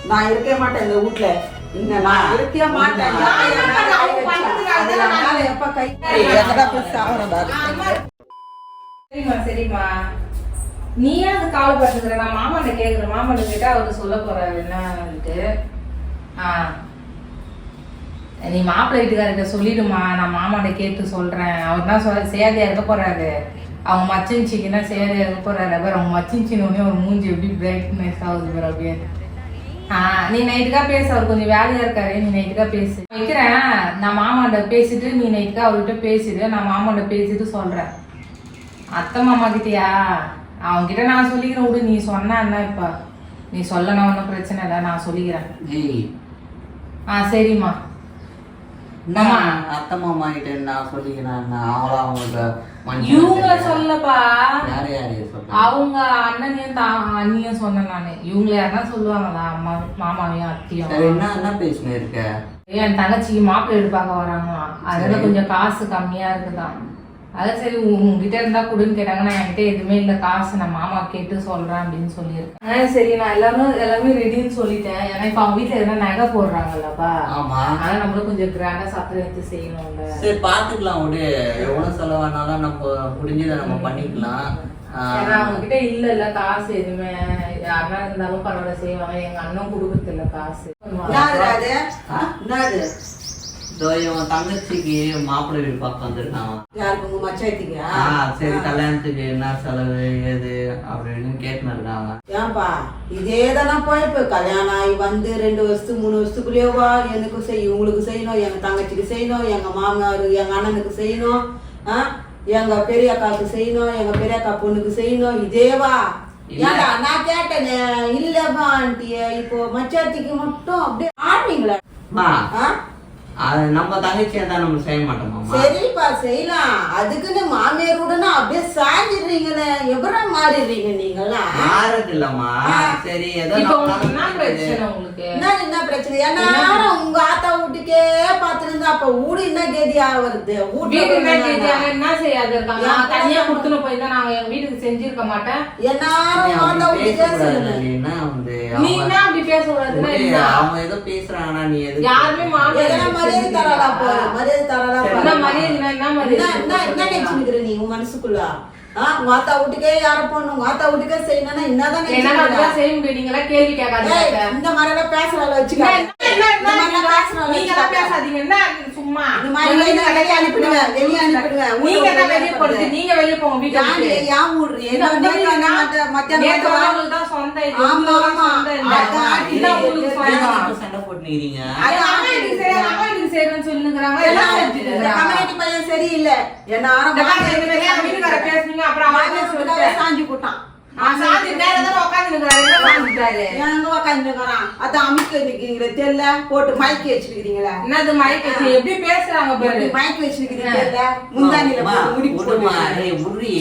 நான் இருக்கவே மாட்டேன் இந்த வீட்ல. நான் இருக்கவே மாட்டேன். சரிம்மா, நீ ஏன் அது கவலைப்பட்டுக்கிற? நான் மாமாட்ட கேக்குறேன். மாமாட்ட கேட்டா அவரு சொல்ல போறாரு என்னன்னுட்டு. நீ மாப்பிள்ளை வீட்டுக்காரர்கிட்ட சொல்லிடுமா, நான் மாமாட்ட கேட்டு சொல்றேன். அவர் தான் சேதியா இருக்க போறாரு. அவங்க மச்சின்ச்சிக்குன்னா சேதியா இருக்க போறாரு. அப்புறம் அவங்க மச்சின்ச்சின்னு ஒரு மூஞ்சி எப்படி பிரைட்னஸ் ஆகுது பாரு அப்படியே. நீ நைட்டுக்கா பேசு, அவர் கொஞ்சம் வேலையா இருக்காரு. நீ நைட்டுக்கா பேசு வைக்கிறேன். நான் மாமாட்ட பேசிட்டு நீ நைட்டுக்கா அவர்கிட்ட பேசிடு. நான் மாமாட்ட பேசிட்டு சொல்றேன். அத்தை மாமா கிட்டயா? அவன்கிட்ட நான் சொல்லிக்கிறேன் விடு. நீ சொன்னா என்ன இப்ப? நீ சொல்லணும் ஒன்றும் பிரச்சனை இல்லை, நான் சொல்லிக்கிறேன். சரிம்மா. அத்தை மாமா கிட்ட நான் சொல்லிக்கிறேன். அவங்களுக்கு இவங்கள சொல்லப்பா, சொல்ல அவங்க அண்ணனையும் அண்ணியும் சொன்னேன் நானு. இவங்கள யாருன்னா சொல்லுவாங்களா? அம்மா மாமாவையும் அத்தையும். என்ன பேசுன இருக்க? என் தங்கச்சிக்கு மாப்பிள்ளை எடுப்பாக்க வராங்க. அதனால கொஞ்சம் காசு கம்மியா இருக்குதான். அதான் சரி உங்ககிட்ட இருந்தா கொடுன்னு கேட்டாங்க. நான் என்கிட்ட எதுவுமே இல்லை காசு, நான் மாமா கேட்டு சொல்றேன் அப்படின்னு சொல்லியிருக்கேன். சரி நான் எல்லாமே ரெடின்னு சொல்லிட்டேன். ஏன்னா இப்ப அவங்க வீட்டுல எதனா நகை போடுறாங்கல்லப்பா, அதனால நம்மளும் கொஞ்சம் கிராண்டா சத்திரம் எடுத்து செய்யணும்ல. சரி பாத்துக்கலாம் விடு. எவ்வளவு செலவானாலும் நம்ம முடிஞ்சதை நம்ம பண்ணிக்கலாம். அவங்க கிட்ட இல்ல காசு எதுவுமே. யாருன்னா இருந்தாலும் பரவாயில்ல செய்வாங்க. எங்க அண்ணன் கொடுக்கறது இல்ல காசு. தங்கச்சிக்கு மாப்பிள்ளை வீடு பார்க்க வந்திருக்காங்க. சரி கல்யாணத்துக்கு என்ன செலவு ஏது அப்படின்னு கேட்டுன்னு இருக்காங்க. ஏன்பா இதேதானா போய்ப்பு? கல்யாணம் ஆகி வந்து 2 வருஷத்துக்கு 3 வருஷத்துக்குள்ளேயோவா எனக்கு செய்யும், உங்களுக்கு செய்யணும், எங்க தங்கச்சிக்கு செய்யணும், எங்க மாமனார் எங்க அண்ணனுக்கு செய்யணும், எங்க பெரிய அக்காவுக்கு செய்யணும், எங்க பெரிய அக்கா பொண்ணுக்கு செய்யணும். இதேவா? ஏன்டா நான் கேட்டேனே இல்லப்பா ஆண்டிய. இப்போ மச்சாத்திக்கு மட்டும் அப்படியே ஆடுவீங்களா? அது நம்ம தங்கச்சியா தான் நம்ம செய்ய மாட்டோமா? சரிப்பா செய்யலாம். அதுக்குன்னு மாமியார் உடனே அப்படியே சாஞ்சிடுறீங்களே. எவ்வளோ மாறிடுறீங்க நீங்களா? மாறது இல்லம்மா. சரி ஏதோ என்ன பிரச்சனை? ஏன்னா உங்க ஆத்தா வீட்டுக்கே பாத்துருந்தா அப்ப ஊடு என்ன கேதியா வருது? என்ன செய்யாது இருக்காங்க. தனியா கொடுத்துன்னு போய் தான் நாங்க எங்க வீட்டுக்கு செஞ்சிருக்க மாட்டேன். எல்லாரும் ஆத்தா வீட்டுக்கே நீ என்ன அப்படி பேசக்கூடாதுன்னா அவங்க ஏதோ பேசுறாங்கன்னா நீ யாருமே மரியாதை தரலா போ. மரியாதை தரலா என்ன நினைச்சுக்கிற நீ உன் மனசுக்குள்ள? உங்க ஆத்தா வீட்டுக்கே யார போகணும், உங்க ஆத்தா வீட்டுக்கே செய்யணும்னா என்னதான் செய்ய முடியும்? நீங்களா கேள்வி கேட்காதீங்க. இந்த மாதிரி எல்லாம் பேசுறாள் வச்சுக்க. பேசாதீங்க. என்ன சும்மா வெளியே அனுப்பிடுவேன். வெளியே போடுது. நீங்க வெளியே போங்க. வீட்டுக்கு ஏன் சண்டை போட்டுக்கிறீங்க. பையன் சரியில்லை. என்ன பேசுனீங்க அப்புறம் சாஞ்சி போட்டான். போட்டு மயக்கி வச்சிருக்கீங்களா? என்னது மயக்கி வச்சு எப்படி பேசுறாங்க பாரு. மயக்கி வச்சிருக்கீங்க. முந்தானில முடி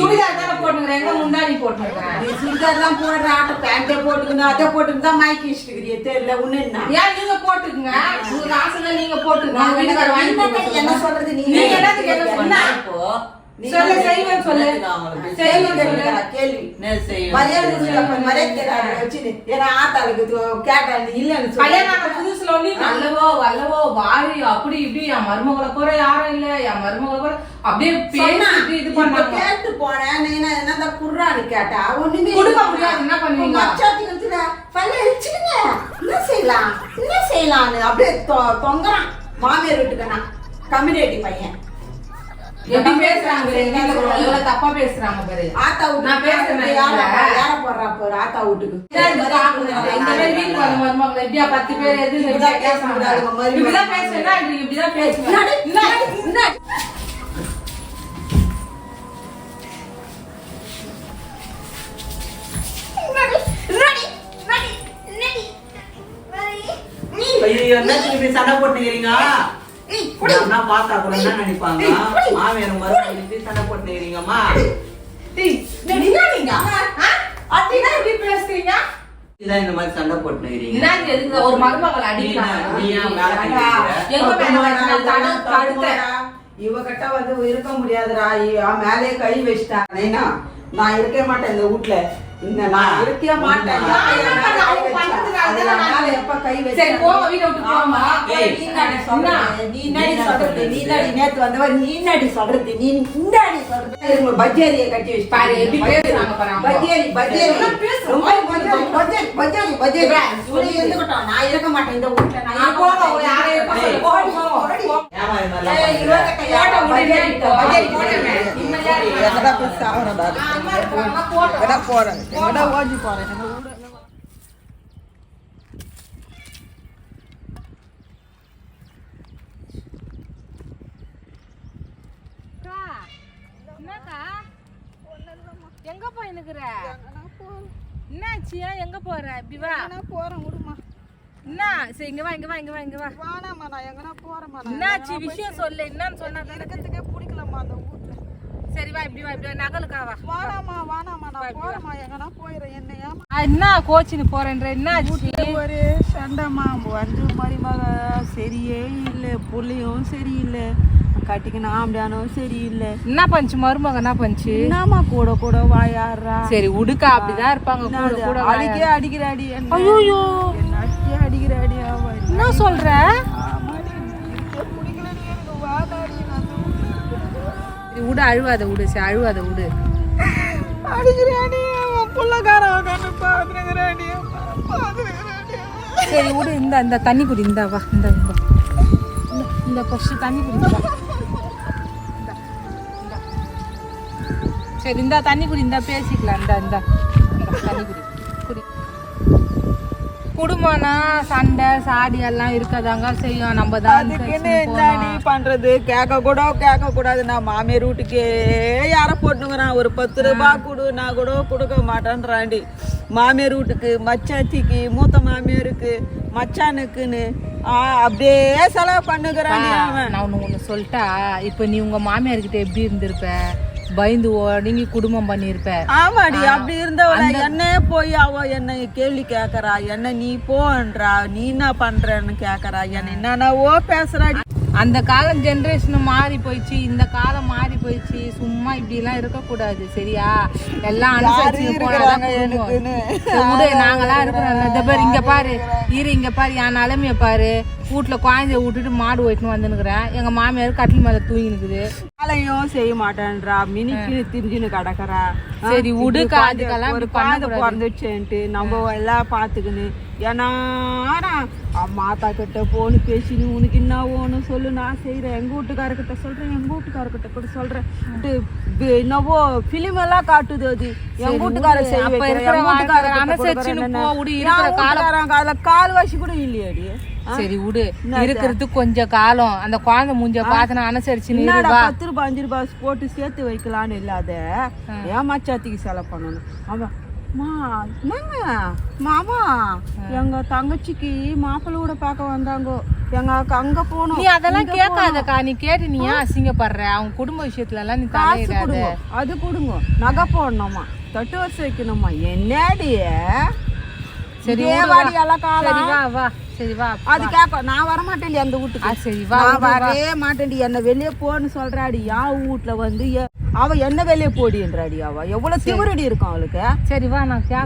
சுடிதார் தானே போட்டுக்கிறேன். எங்க முந்தானி போட்டுக்கிறேன். சுடிதார் தான் போடுற ஆட்ட பேண்டே போட்டுக்கணும். அதை போட்டுக்கிட்டு தான் மயக்கி வச்சிருக்கிறீங்க. தெரியல ஒண்ணு என்ன? ஏன் நீங்க போட்டுக்குங்க. உங்களுக்கு ஆசைல நீங்க போட்டுக்கோங்க. என்ன சொல்றது? நீங்க என்னத்துக்கு என்ன சொன்னா சொல்ல செய்வேன் சொல்லு. கேள்வி புதுசுல நல்லவோ வல்லவோ வாரி அப்படி இப்படி என் மருமகளை போற யாரும் இல்ல. என் மருமகளை போற அப்படியே பேசி இது பண்ண கேட்டு போனேன். என்ன குர்ரான்னு கேட்டா ஒண்ணுமே கொடுக்க முடியாது. என்ன பண்ணுவீங்க? என்ன செய்யலாம் என்ன செய்யலான்னு அப்படியே தொங்குறான். மாமியார் வீட்டுக்கண்ணா கம்யூனிட்டி பையன் எப்படி பேசுறாங்க? தப்பா பேசுறாங்க பாரு. ஆத்தா வீட்டு நான் பேசுறேன். யார போடுறா போற ஆத்தா வீட்டுக்கு? இந்த மாதிரி வீட்டுக்கு வந்த மருமகள் எப்படியா 10 பேர் எது இப்படிதான் பேசுறேன்னா இப்படிதான் பேசுவேன். சண்டை போட்டுக்கிறீங்க. பார்த்தா கூட என்ன நினைப்பாங்க? மாமியார் மருமகளுக்கு சண்டை போட்டுக்கிறீங்கம்மா. இதான் இந்த மாதிரி சண்டை போட்டுக்கிறீங்க. ஒரு மருமகள் அடிக்கலாம். இவகிட்ட வந்து இருக்க முடியாதுடா, மேலே கை வச்சிட்டான். நைனா, நான் இருக்கவே மாட்டேன் இந்த வீட்டுல. இந்த நான் இருக்கவே மாட்டேன். எப்ப கை வச்சு நேத்து வந்தவ நீ என்னடி சொல்றது, நீ இந்தாடி சொல்றது. பஜ்ஜேரியை கட்டி வச்சு நான் இருக்க மாட்டேன் இந்த வீட்டுல. போறேன் ஓஞ்சி போறேன். எங்க போயினுக்குற? என்னாச்சியா? எங்க போற? இப்படி வா. போறேன் விடுமா. என்ன சரி இங்க வா இங்க வா இங்க வா இங்க வா. வானாமா நான் எங்கனா போறேம்மா. என்னாச்சு விஷயம் சொல்லு. என்னன்னு சொன்னா இருக்கிறதுக்கே பிடிக்கலம்மா அந்த வீட்டுல. சரி வா இப்படி வா இப்படி வா. நகலுக்கா வா. வானாமா நான் போறேம்மா. எங்கனா போயிடுறேன். என்னையா என்ன கோச்சின்னு போறேன்ற? என்னாச்சு? ஒரே சண்டைமா. வந்து மருமக சரியே இல்லை, புள்ளையும் சரியில்லை, கட்டிக்கின ஆம்படியானும் சரியில்லை. என்ன பஞ்சு மருமக? என்ன பஞ்சு? என்னம்மா கூட கூட வாயாடுறா. சரி உடுக்கா, அப்படிதான் இருப்பாங்க. கூட கூட அடிக்கே அடிக்கிறாடி. ஐயோ என்ன அடிக்கிறாடி. என்ன சொல்ற? விடு, அழுவாத விடு. சரி அழுவாத விடு. அடிக்கிறாடி புள்ளக்காரன் பாக்குறாடி. சரி விடு. இந்த தண்ணி குடி. இந்த வா. இந்த ஃபர்ஸ்ட் தண்ணி குடி. சரி இந்த தண்ணி குடி. இந்த பேசிக்கலாம். இந்த தண்ணி குடி குடி. குடும்பம்னா சண்டை சாடி எல்லாம் இருக்கதாங்க செய்யும். நம்ம தான் என்னடி பண்றது? கேட்க கூடாது. நான் மாமியார் வீட்டுக்கே யார போட்டுங்கிறான். ஒரு 10 ரூபாய் கொடு, நான் கூட கொடுக்க மாட்டேன்றாண்டி. மாமியார் வீட்டுக்கு, மச்சாத்திக்கு, மூத்த மாமியாருக்கு, மச்சானுக்குன்னு அப்படியே செலவு பண்ணுகிறான். நான் ஒண்ணு சொல்லிட்டா, இப்ப நீ உங்க மாமியார்கிட்ட எப்படி இருந்திருப்ப? பயந்து ஓடிங்கி குடும்பம் பண்ணிருப்ப. ஆமாடி, அப்படி இருந்தவள என்ன போய் அவ என்ன கேள்வி கேக்குறா. என்ன நீ போன்றா, நீ என்ன பண்றன்னு கேக்குறா. என்ன என்னவோ பேசுறா. அந்த காலம் ஜெனரேஷன் மாறி போயிடுச்சு, இந்த காலம் மாறி போயிடுச்சு. சும்மா இப்படி எல்லாம் இருக்க கூடாது. சரியா? எல்லாம் அனுசரிச்சு நாங்கெல்லாம் இருக்கிறோம். இங்க பாரு இங்க பாரு என் நிலைமைய பாரு. வீட்டுல குழந்தைய விட்டுட்டு மாடு ஓயிட்டுன்னு வந்துனுக்குறேன். எங்க மாமியார் கட்டில் மேல தூங்கினுக்குது. வேலையும் செய்ய மாட்டேன்றா. மினிக்கு திரிஞ்சுன்னு கிடக்குறா. சரி விடு. காதுக்கெல்லாம் ஒரு குழந்தை பிறந்துச்சுன்ட்டு நம்ம எல்லாம் பாத்துக்கின்னு ஏன்னா மாத்தா கிட்ட போன்னு பேசினு உனக்கு என்ன ஓணும் சொல்லு, நான் செய்யறேன். எங்க வீட்டுக்காரர்கிட்ட சொல்றேன், எங்க வீட்டுக்காரர்கிட்ட கூட சொல்றேன். என்னவோ பிலிம் எல்லாம் காட்டுது. அது எங்க வீட்டுக்காரர் கால் வாசி கூட இல்லையாடி. சரி விடு. இருக்கிறது கொஞ்சம் காலம். அந்த குழந்தை முஞ்ச பாத்தனா அனுசரிச்சு 10 ரூபாய் 5 ரூபாய் போட்டு சேர்த்து வைக்கலான்னு இல்லாத ஏமாச்சாத்திக்கு செலவு பண்ணணும். ஆமா மாமா எங்க தங்கச்சிக்கு மாப்பிள்ளை கூட பார்க்க வந்தாங்க. எங்க அங்க போனோம். நீ அதெல்லாம் கேட்காதக்கா. நீ கேட்டு நீ ஏன் அசிங்கப்படுற? அவங்க குடும்ப விஷயத்துல எல்லாம் நீ தலையிடாத. அது கொடுங்க. நகை போடணுமா, தட்டு வச்சு வைக்கணுமா, என்னடி? சரி வா வா. சரி வா. அது கேப்ப நான் வரமாட்டேன் அந்த வீட்டுக்கு. சரி வா. நான் வரவே மாட்டேன்டி. என்ன வெளியே போன்னு சொல்றாடி. என் வீட்டுல வந்து அவ என்ன வெளியே போடின்றாடி. அவ எவ்வளவு திமிரடி இருக்கும் அவளுக்கு. சரி வா.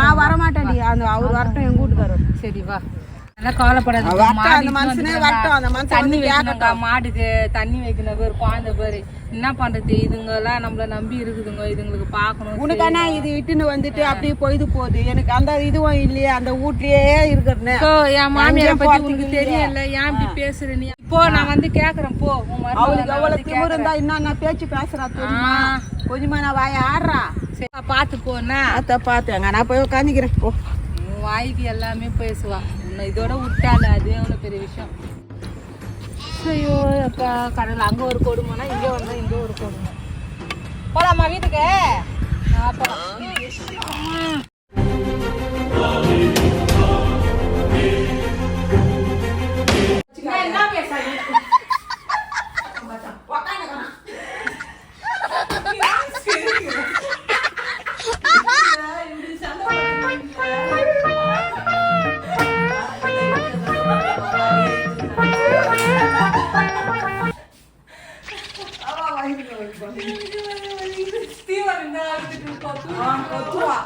நான் வரமாட்டேன்டி. அந்த அவர் வரட்டும் எங்க வீட்டுக்காரர். சரி வா. கவலைப்படாத. மாட்டுக்கு தண்ணி வைக்கணும் பேர் குழந்தை பேரு. என்ன பண்றது? இதுங்கெல்லாம் நம்மள நம்பி இருக்குதுங்க. இதுங்களுக்கு பாக்கணும். உனக்கு ஆனா இது இட்டுன்னு வந்துட்டு அப்படியே பொய்து போகுது. எனக்கு அந்த இதுவும் இல்லையே, அந்த வீட்லயே இருக்கிறேன். என் மாமியாரை பத்தி உனக்கு தெரியல. ஏன் இப்படி பேசுற நீ? இப்போ நான் வந்து கேக்குறேன். போ. அவளுக்கு எவ்வளவு திமிரு இருந்தா என்ன பேச்சு பேசுறா தெரியுமா? கொஞ்சமா நான் வாய ஆடுறா. சரி பாத்து போனா அத பாத்துங்க. நான் போய் உட்காந்துக்கிறேன். போ. வாய்க்கு எல்லாமே பேசுவா. உன்னை இதோட விட்டால அது எவ்வளவு பெரிய விஷயம். ஐயோ அப்பா கடவுள். அங்க ஒரு கொடுமைனா இங்க வந்தா இங்க ஒரு கொடுமை. போலாமா வீட்டுக்கு? என்ன பேசாத. கொத்துவா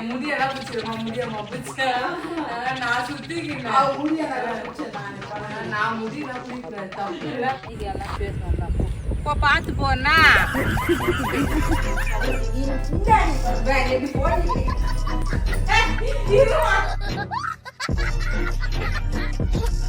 முடியெல்லாம் பிடிச்சிருமா முடியாம பிடிச்சா நான் சுத்திக்கிறேன் அவ முடியல நான் முடியெல்லாம் பிடிக்கிறேன் தப்பு இல்லை இதெல்லாம் பேசணும் இப்போ பார்த்து போனா போய்